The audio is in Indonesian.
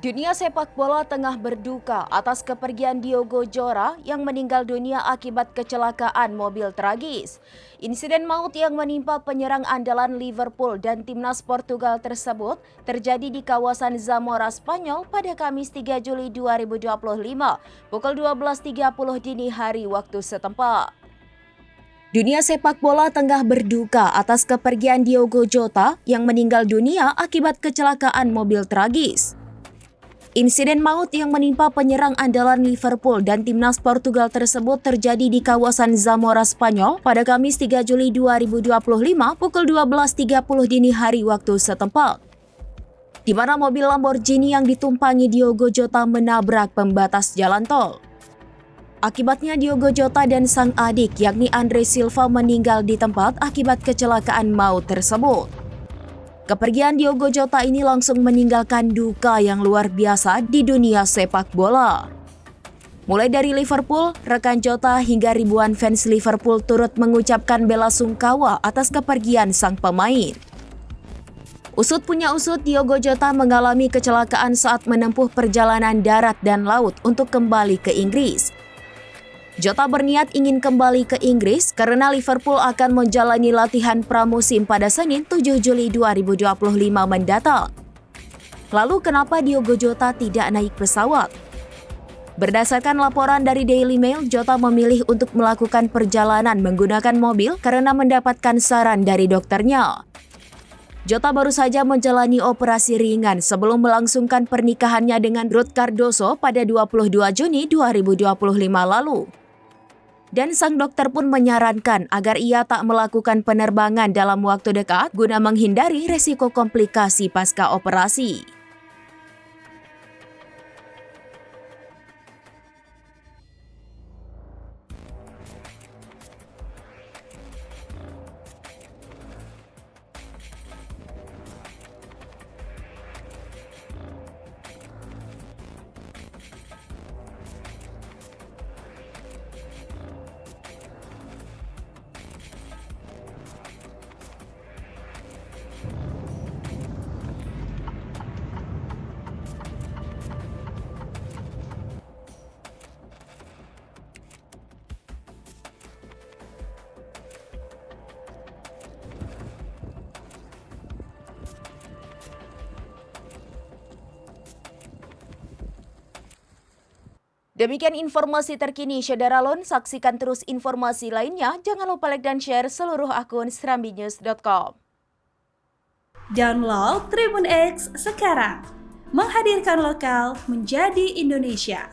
Dunia sepak bola tengah berduka atas kepergian Diogo Jota yang meninggal dunia akibat kecelakaan mobil tragis. Insiden maut yang menimpa penyerang andalan Liverpool dan timnas Portugal tersebut terjadi di kawasan Zamora, Spanyol pada Kamis 3 Juli 2025 pukul 12.30 dini hari waktu setempat. Dunia sepak bola tengah berduka atas kepergian Diogo Jota yang meninggal dunia akibat kecelakaan mobil tragis. Insiden maut yang menimpa penyerang andalan Liverpool dan timnas Portugal tersebut terjadi di kawasan Zamora, Spanyol pada Kamis 3 Juli 2025 pukul 12.30 dini hari waktu setempat, di mana mobil Lamborghini yang ditumpangi Diogo Jota menabrak pembatas jalan tol. Akibatnya Diogo Jota dan sang adik yakni Andre Silva meninggal di tempat akibat kecelakaan maut tersebut. Kepergian Diogo Jota ini langsung meninggalkan duka yang luar biasa di dunia sepak bola. Mulai dari Liverpool, rekan Jota hingga ribuan fans Liverpool turut mengucapkan bela sungkawa atas kepergian sang pemain. Usut punya usut, Diogo Jota mengalami kecelakaan saat menempuh perjalanan darat dan laut untuk kembali ke Inggris. Jota berniat ingin kembali ke Inggris karena Liverpool akan menjalani latihan pramusim pada Senin 7 Juli 2025 mendatang. Lalu kenapa Diogo Jota tidak naik pesawat? Berdasarkan laporan dari Daily Mail, Jota memilih untuk melakukan perjalanan menggunakan mobil karena mendapatkan saran dari dokternya. Jota baru saja menjalani operasi ringan sebelum melangsungkan pernikahannya dengan Ruth Cardoso pada 22 Juni 2025 lalu. Dan sang dokter pun menyarankan agar ia tak melakukan penerbangan dalam waktu dekat guna menghindari resiko komplikasi pasca operasi. Demikian informasi terkini, Syederalon. Saksikan terus informasi lainnya. Jangan lupa like dan share seluruh akun serambinews.com. Download Tribun X sekarang. Menghadirkan lokal menjadi Indonesia.